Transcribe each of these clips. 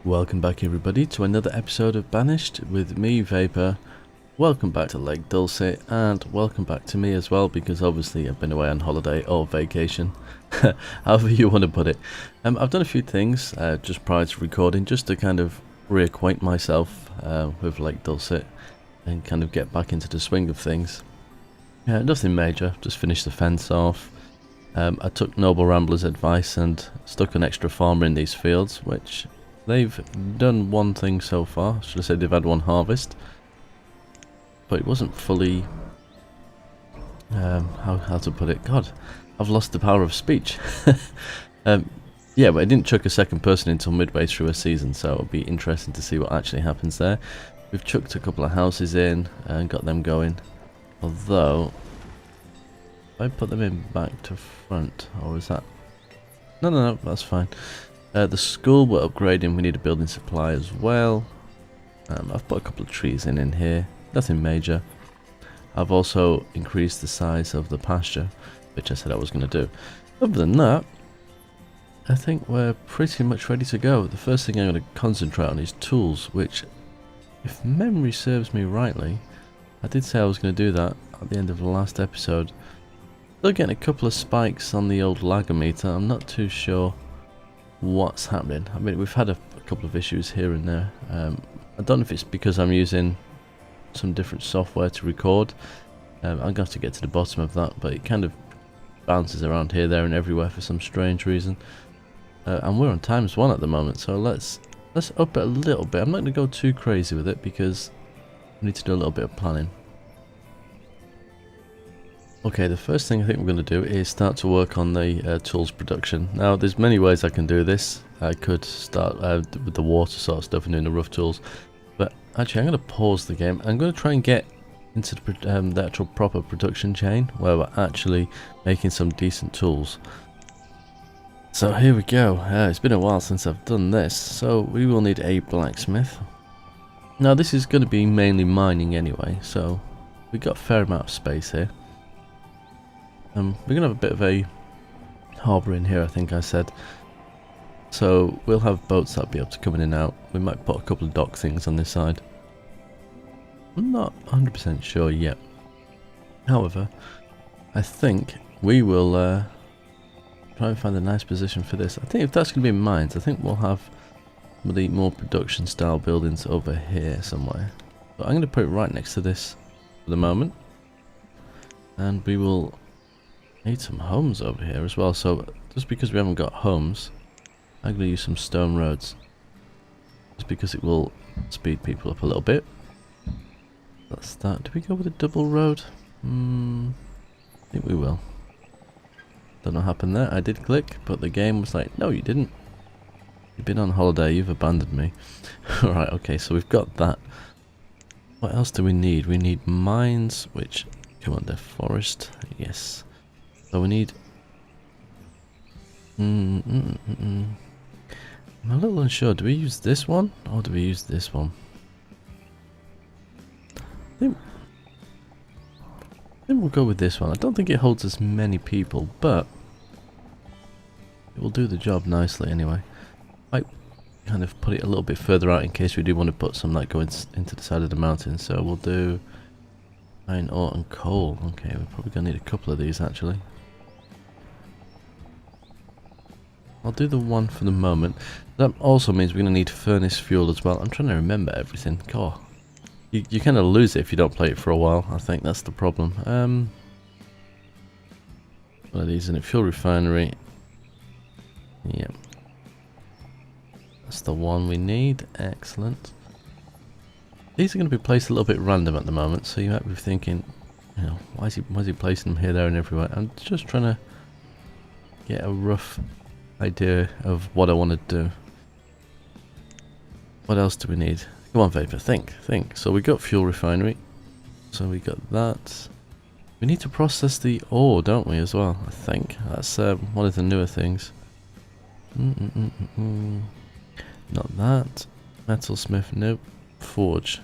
Welcome back everybody to another episode of Banished with me, Vapor. Welcome back to Lake Dulcet, and welcome back to me as well, because obviously I've been away on holiday or vacation, however you want to put it. I've done a few things just prior to recording, just to kind of reacquaint myself with Lake Dulcet and kind of get back into the swing of things. Nothing major, just finished the fence off. I took Noble Rambler's advice and stuck an extra farmer in these fields, which they've done one thing so far. Should I say they've had one harvest, but it wasn't fully how to put it. God, I've lost the power of speech. Yeah, but I didn't chuck a second person until midway through a season, so it'll be interesting to see what actually happens there. We've chucked a couple of houses in and got them going, although if I put them in back to front, or is that no, that's fine. The school we're upgrading, we need a building supply as well. I've put a couple of trees in here, nothing major. I've also increased the size of the pasture, which I said I was going to do. Other than that, I think we're pretty much ready to go. The first thing I'm going to concentrate on is tools, which, if memory serves me rightly, I did say I was going to do that at the end of the last episode. Still getting a couple of spikes on the old lagger meter. I'm not too sure what's happening. I mean, we've had a couple of issues here and there. I don't know if it's because I'm using some different software to record. I'm going to have to get to the bottom of that, but it kind of bounces around here, there and everywhere for some strange reason. And we're on ×1 at the moment, so let's up it a little bit. I'm not going to go too crazy with it because we need to do a little bit of planning. Okay, the first thing I think we're going to do is start to work on the tools production. Now, there's many ways I can do this. I could start with the water sort of stuff and doing the rough tools, but actually I'm going to pause the game. I'm going to try and get into the actual proper production chain where we're actually making some decent tools. So here we go. It's been a while since I've done this, so we will need a blacksmith. Now, this is going to be mainly mining anyway, so we've got a fair amount of space here. We're going to have a bit of a harbour in here, I think I said. So we'll have boats that'll be able to come in and out. We might put a couple of dock things on this side. I'm not 100% sure yet. However, I think we will try and find a nice position for this. I think if that's going to be mines, I think we'll have some of the more production style buildings over here somewhere. But I'm going to put it right next to this for the moment. And we will need some homes over here as well. So just because we haven't got homes, I'm going to use some stone roads. Just because it will speed people up a little bit. Let's start. Do we go with a double road? I think we will. Don't know what happened there. I did click, but the game was like, no, you didn't. You've been on holiday, you've abandoned me. Alright, okay, so we've got that. What else do we need? We need mines, which come under forest. Yes. So we need... I'm a little unsure. Do we use this one? Or do we use this one? I think we'll go with this one. I don't think it holds as many people, but it will do the job nicely anyway. I kind of put it a little bit further out in case we do want to put some that go into the side of the mountain. So we'll do iron ore and coal. Okay, we're probably going to need a couple of these actually. I'll do the one for the moment. That also means we're going to need furnace fuel as well. I'm trying to remember everything. God, you kind of lose it if you don't play it for a while. I think that's the problem. One of these in a fuel refinery. Yep. That's the one we need. Excellent. These are going to be placed a little bit random at the moment, so you might be thinking, you know, why is he placing them here, there and everywhere? I'm just trying to get a rough idea of what I want to do. What else do we need? Come on, Vapor, think. So we got fuel refinery. So we got that. We need to process the ore, don't we, as well? I think that's one of the newer things. Not that. Metalsmith, nope. Forge.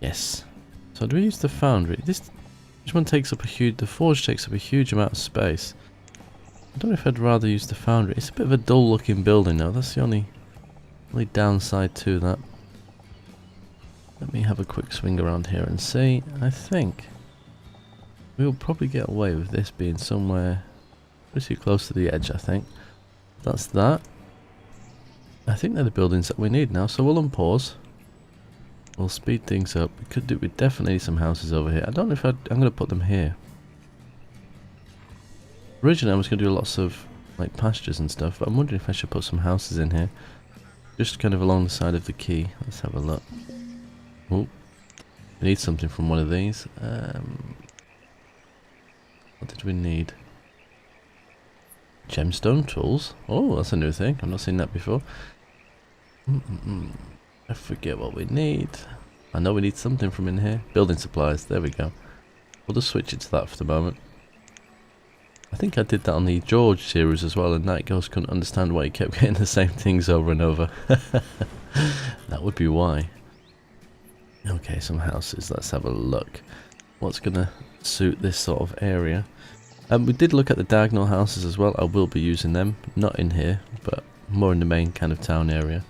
Yes. So do we use the foundry? This one takes up a huge. The forge takes up a huge amount of space. I don't know if I'd rather use the foundry. It's a bit of a dull looking building now. That's the only only downside to that. Let me have a quick swing around here and see. I think we'll probably get away with this being somewhere pretty close to the edge, I think. That's that. I think they're the buildings that we need now, so we'll unpause. We'll speed things up. We definitely need some houses over here. I don't know if I'm going to put them here. Originally I was going to do lots of like pastures and stuff, but I'm wondering if I should put some houses in here. Just kind of along the side of the quay. Let's have a look. Oh, we need something from one of these. What did we need? Gemstone tools. Oh, that's a new thing. I've not seen that before. I forget what we need. I know we need something from in here. Building supplies. There we go. We'll just switch it to that for the moment. I think I did that on the George series as well, and Night Ghost couldn't understand why he kept getting the same things over and over. That would be why. Okay, some houses. Let's have a look. What's going to suit this sort of area? We did look at the diagonal houses as well. I will be using them. Not in here, but more in the main kind of town area.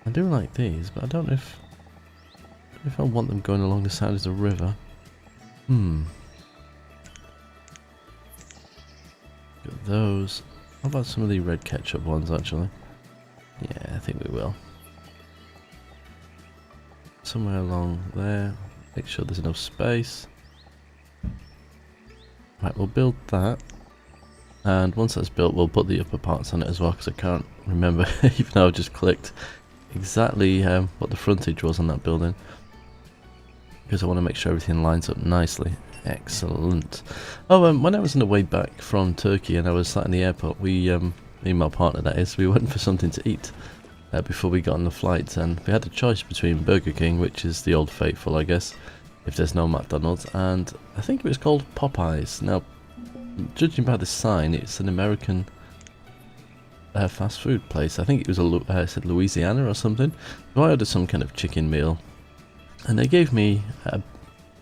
I do like these, but I don't know if I want them going along the side of the river. Got those. How about some of the red ketchup ones, actually? Yeah, I think we will. Somewhere along there. Make sure there's enough space. Right, we'll build that. And once that's built, we'll put the upper parts on it as well, because I can't remember, even though I've just clicked exactly what the frontage was on that building. Because I want to make sure everything lines up nicely. Excellent. Oh, when I was on the way back from Turkey and I was sat in the airport, me and my partner, that is, we went for something to eat before we got on the flight, and we had a choice between Burger King, which is the old faithful, I guess, if there's no McDonald's, and I think it was called Popeyes. Now, judging by the sign, it's an American fast food place. I think it was it said Louisiana or something. So I ordered some kind of chicken meal. And they gave me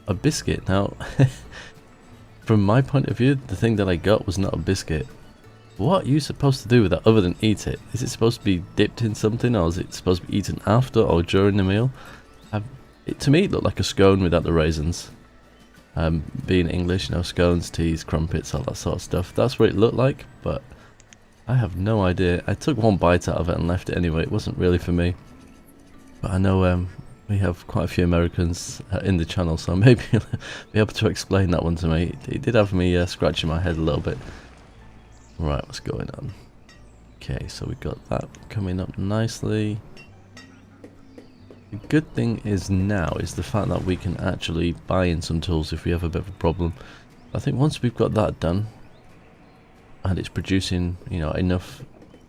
a biscuit. Now, from my point of view, the thing that I got was not a biscuit. What are you supposed to do with that other than eat it? Is it supposed to be dipped in something, or is it supposed to be eaten after or during the meal? To me, it looked like a scone without the raisins. Being English, you know, scones, teas, crumpets, all that sort of stuff. That's what it looked like, but I have no idea. I took one bite out of it and left it anyway. It wasn't really for me. But I know we have quite a few Americans in the channel, so maybe you'll be able to explain that one to me. It did have me scratching my head a little bit. Right, what's going on? Okay, so we got that coming up nicely. The good thing is now is the fact that we can actually buy in some tools if we have a bit of a problem. I think once we've got that done, and it's producing, you know, enough,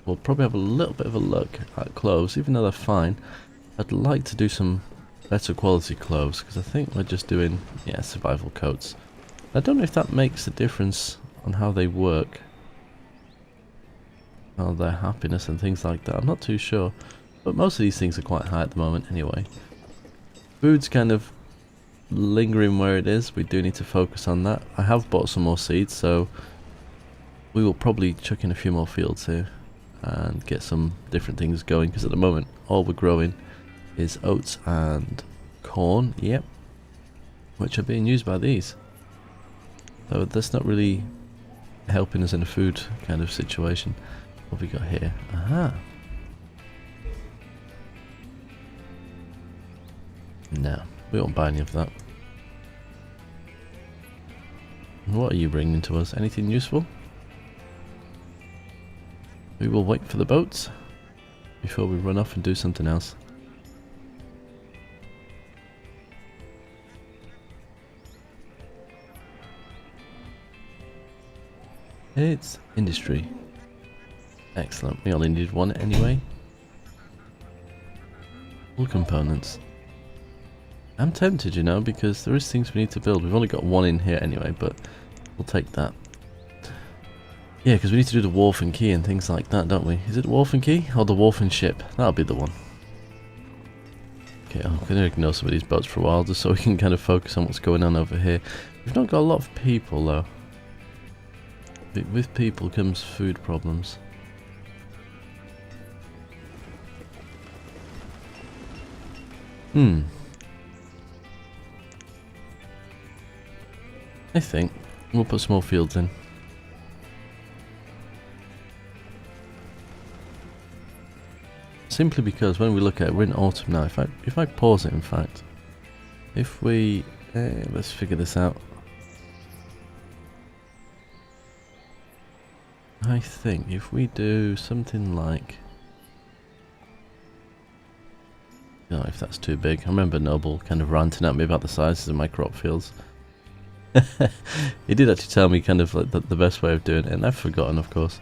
we'll probably have a little bit of a look at clothes, even though they're fine. I'd like to do some better quality clothes, because I think we're just doing, yeah, survival coats. I don't know if that makes a difference on how they work, or their happiness and things like that. I'm not too sure, but most of these things are quite high at the moment anyway. Food's kind of lingering where it is. We do need to focus on that. I have bought some more seeds, so we will probably chuck in a few more fields here and get some different things going, because at the moment all we're growing is oats and corn, yep, which are being used by these. So that's not really helping us in a food kind of situation. What have we got here? Aha. No, we won't buy any of that. What are you bringing to us? Anything useful? We will wait for the boats before we run off and do something else. It's industry. Excellent. We only needed one anyway. All components. I'm tempted, you know, because there is things we need to build. We've only got one in here anyway, but we'll take that. Yeah, because we need to do the wharf and quay and things like that, don't we? Is it the wharf and quay or the wharf and ship? That'll be the one. Okay, I'm going to ignore some of these boats for a while just so we can kind of focus on what's going on over here. We've not got a lot of people though. With people comes food problems. I think we'll put some more fields in. Simply because when we look at it, we're in autumn now. If I pause it, in fact, if we let's figure this out. I think if we do something like, I don't know if that's too big. I remember Noble kind of ranting at me about the sizes of my crop fields. He did actually tell me kind of like the best way of doing it, and I've forgotten, of course.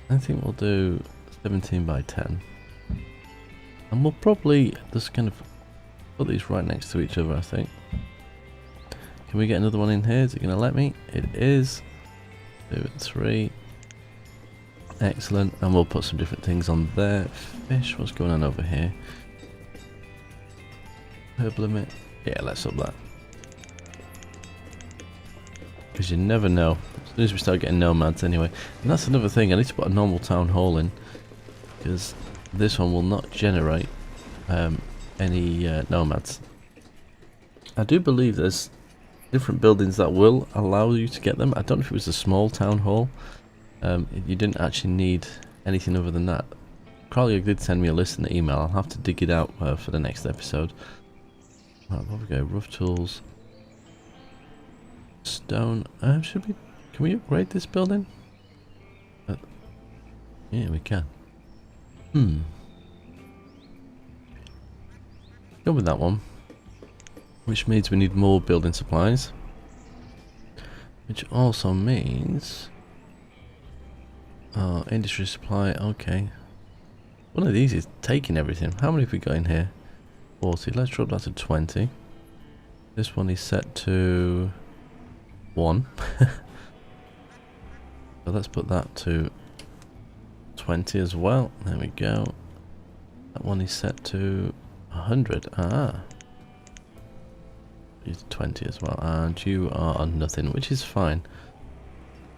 I think we'll do 17 by 10. And we'll probably just kind of put these right next to each other, I think. Can we get another one in here? Is it going to let me? It is. 2 and 3. Excellent. And we'll put some different things on there. Fish, what's going on over here? Herb limit. Yeah, let's up that. Because you never know. As soon as we start getting nomads anyway. And that's another thing, I need to put a normal town hall in. Because this one will not generate any nomads. I do believe there's different buildings that will allow you to get them. I don't know if it was a small town hall. You didn't actually need anything other than that. Collier did send me a list in the email. I'll have to dig it out for the next episode. Right, what we go? Rough tools. Stone. Should we? Can we upgrade this building? Yeah, we can. Go with that one. Which means we need more building supplies. Which also means industry supply. Okay. One of these is taking everything. How many have we got in here? 40. Let's drop that to 20. This one is set to 1. So let's put that to 20 as well. There we go. That one is set to 100. It's 20 as well. And you are on nothing, which is fine.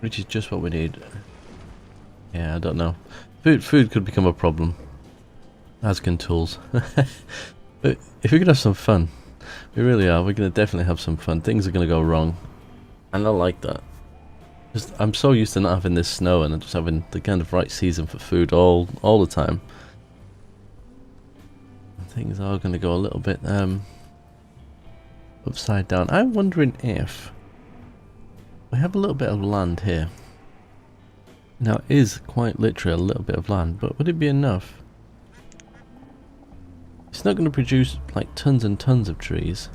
Which is just what we need. Yeah, I don't know. Food could become a problem. As can tools. But if we're going to have some fun, we really are. We're going to definitely have some fun. Things are going to go wrong. And I like that. Just, I'm so used to not having this snow and just having the kind of right season for food all the time. Things are going to go a little bit upside down. I'm wondering if we have a little bit of land here. Now it is quite literally a little bit of land, but would it be enough? It's not going to produce like tons and tons of trees.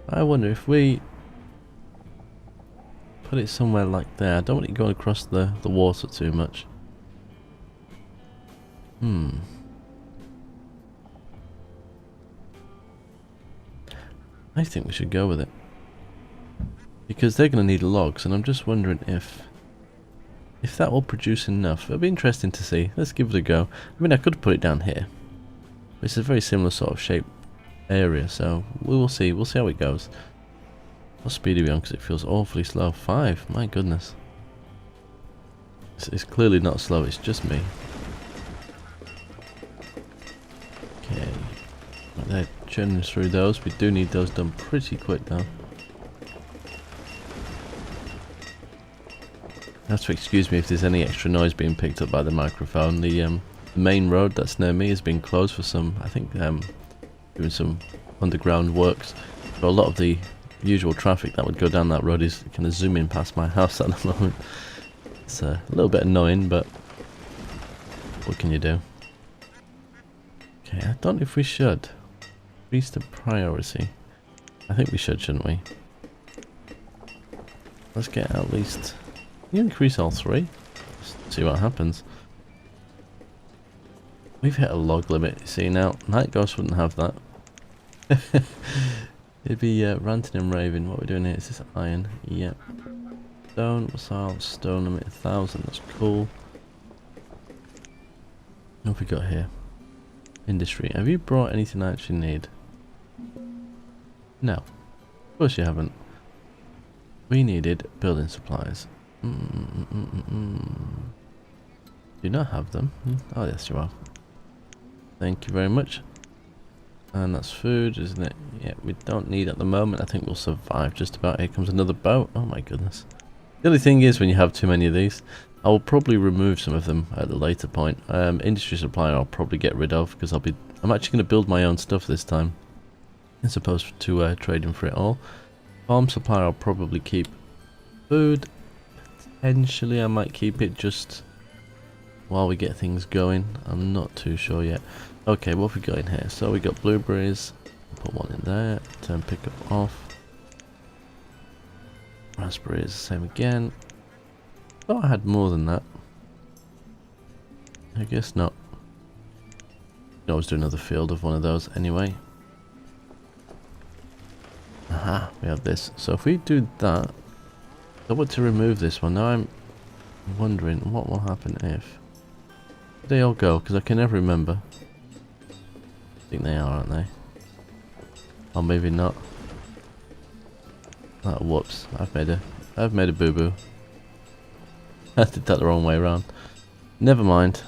I wonder if we put it somewhere like there. I don't want it going across the water too much. I think we should go with it. Because they're going to need logs, and I'm just wondering if that will produce enough. It'll be interesting to see. Let's give it a go. I mean, I could put it down here. It's a very similar sort of shape area, so we will see. We'll see how it goes. What speed are we on? Because it feels awfully slow. 5. My goodness. It's clearly not slow. It's just me. Okay. Right there, churning through those. We do need those done pretty quick, though. You have to excuse me if there's any extra noise being picked up by the microphone. The main road that's near me has been closed for some, I think, doing some underground works. So a lot of the usual traffic that would go down that road is kind of zooming past my house at the moment. It's a little bit annoying, but what can you do? Okay, I don't know if we should increase the priority. I think we should, shouldn't we? Let's get at least... You increase all 3. Let's see what happens. We've hit a log limit. See now, Night Ghost wouldn't have that. It'd be ranting and raving. What we're doing here is this iron. Yep. Stone. What's our stone limit? 1,000. That's cool. What have we got here? Industry. Have you brought anything I actually need? No. Of course you haven't. We needed building supplies. Do you not have them? Oh yes, you are. Thank you very much. And that's food, isn't it? Yeah, we don't need at the moment. I think we'll survive just about. Here comes another boat. Oh my goodness. The only thing is, when you have too many of these, I will probably remove some of them at a later point. Industry supply I'll probably get rid of, because I'm actually going to build my own stuff this time, as opposed to trading for it all. Farm supply I'll probably keep. Food, potentially I might keep it just while we get things going. I'm not too sure yet. Okay, what have we got in here? So we got blueberries. Put one in there. Turn pickup off. Raspberries, same again. Thought I had more than that. I guess not. Can always do another field of one of those anyway. Aha, we have this. So if we do that, I want to remove this one. Now I'm wondering what will happen if they all go, because I can never remember. I think they are, aren't they? Or maybe not. Oh, whoops! I've made a boo boo. I did that the wrong way around. Never mind.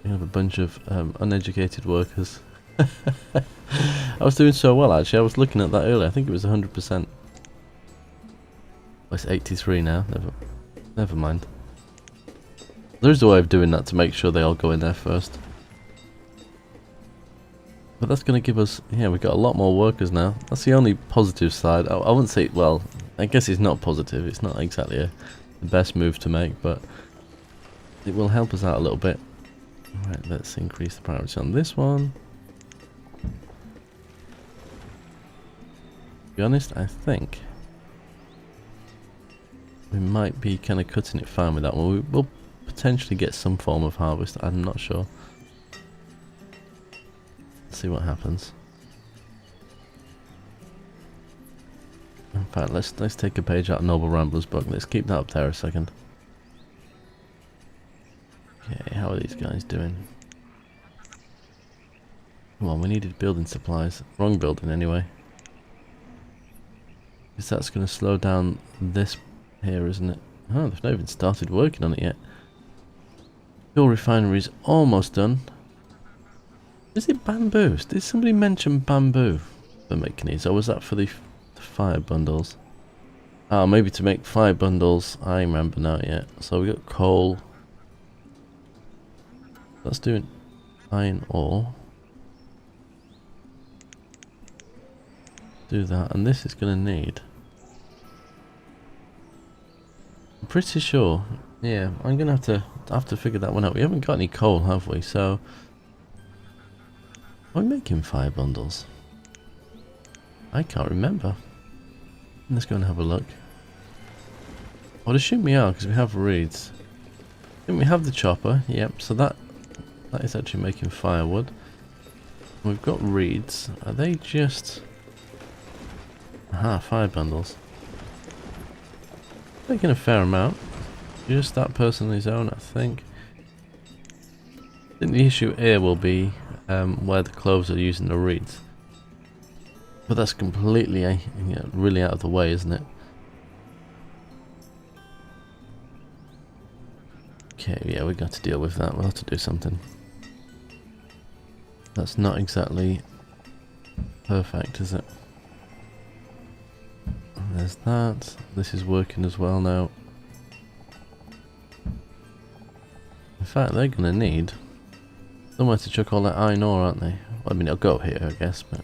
We have a bunch of uneducated workers. I was doing so well actually. I was looking at that earlier. I think it was 100%. Well, it's 83 now. Never mind. There's a way of doing that to make sure they all go in there first. But that's going to give us... Yeah, we've got a lot more workers now. That's the only positive side. I wouldn't say... Well, I guess it's not positive. It's not exactly the best move to make, but it will help us out a little bit. Alright, let's increase the priority on this one. To be honest, I think we might be kind of cutting it fine with that one. We'll potentially get some form of harvest. I'm not sure. Let's see what happens. In fact, let's take a page out of Noble Rambler's book. Let's keep that up there a second. Okay, how are these guys doing? Come on, we needed building supplies. Wrong building anyway. Because that's going to slow down this here, isn't it? Oh, they've not even started working on it yet. Fuel refinery's almost done. Is it bamboo? Did somebody mention bamboo for making these? Or was that for the fire bundles? Oh, maybe to make fire bundles. I remember now, yeah. So we got coal. Let's do iron ore. Do that, and this is going to need... I'm pretty sure. Yeah, I'm going to have to figure that one out. We haven't got any coal, have we? So... Are we making fire bundles? I can't remember. Let's go and have a look. I'd assume we are, because we have reeds. I think we have the chopper, yep, so that is actually making firewood. We've got reeds. Are they just... Aha, fire bundles. Making a fair amount. Just that person on his own, I think. I think the issue here will be where the cloves are using the reeds. But that's completely, you know, really out of the way, isn't it? Okay, yeah, we've got to deal with that. We'll have to do something. That's not exactly perfect, is it? And there's that. This is working as well now. In fact, they're going to need somewhere to chuck all that iron ore, aren't they? Well, I mean, it'll go here, I guess, but...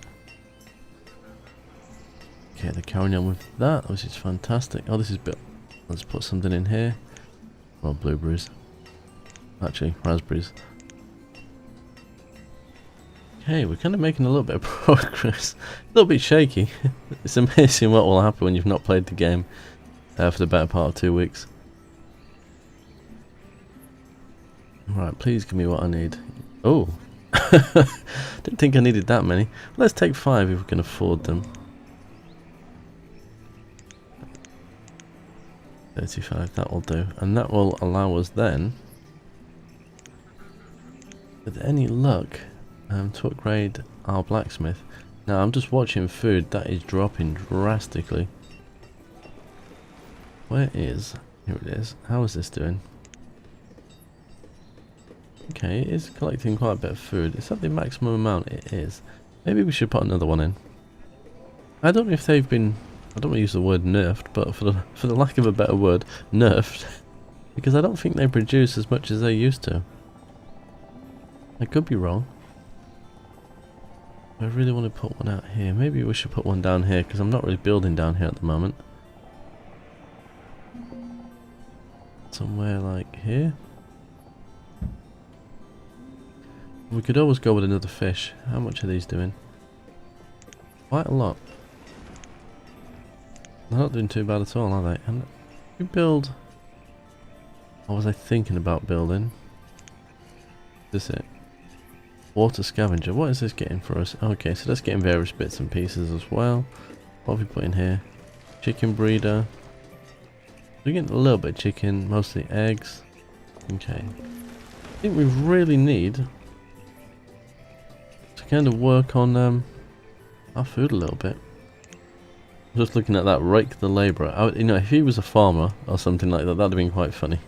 Okay, they're carrying on with that, which is fantastic. Oh, this is built. Let's put something in here. Well, blueberries. Actually, raspberries. Okay, we're kind of making a little bit of progress. A little bit shaky. It's amazing what will happen when you've not played the game for the better part of 2 weeks. Right, please give me what I need. Oh! Didn't think I needed that many. Let's take 5 if we can afford them. 35, that will do. And that will allow us then, with any luck, to upgrade our blacksmith. Now I'm just watching food, that is dropping drastically. Where is... Here it is. How is this doing? Okay, it is collecting quite a bit of food. Is that the maximum amount? It is. Maybe we should put another one in. I don't know if they've been... I don't want to use the word nerfed, but for the lack of a better word, nerfed. Because I don't think they produce as much as they used to. I could be wrong. I really want to put one out here. Maybe we should put one down here, because I'm not really building down here at the moment. Somewhere like here. We could always go with another fish. How much are these doing? Quite a lot. They're not doing too bad at all, are they? And we build... What was I thinking about building? Is this it? Water scavenger. What is this getting for us? Okay, so that's getting various bits and pieces as well. What have we put in here? Chicken breeder. We're getting a little bit of chicken, mostly eggs. Okay. I think we really need to kind of work on our food a little bit. Just looking at that, rake the labourer. You know, if he was a farmer or something like that, that'd have been quite funny.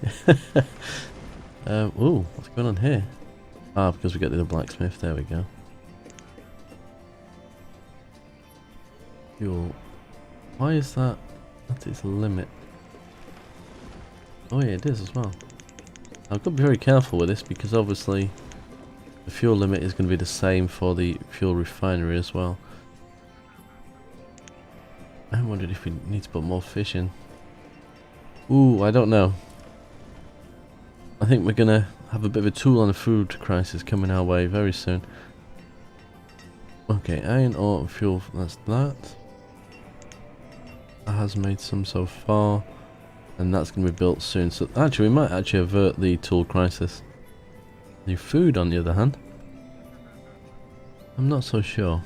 Ooh, what's going on here? Ah, because we got the blacksmith. There we go. Fuel. Why is that? That's its limit. Oh yeah, it is as well. I've got to be very careful with this because obviously the fuel limit is going to be the same for the fuel refinery as well. I wondered if we need to put more fish in. Ooh, I don't know. I think we're gonna have a bit of a tool on a food crisis coming our way very soon. Okay, iron ore and fuel, that's that. That has made some so far. And that's gonna be built soon. So actually we might actually avert the tool crisis. The food on the other hand, I'm not so sure.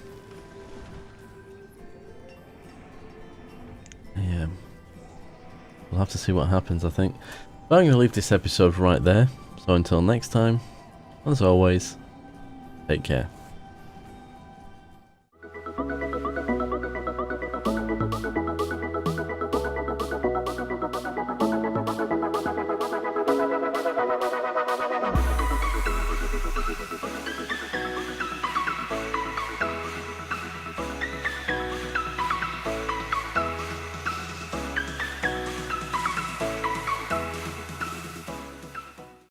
Yeah, we'll have to see what happens, I think. But I'm going to leave this episode right there. So until next time, as always, take care.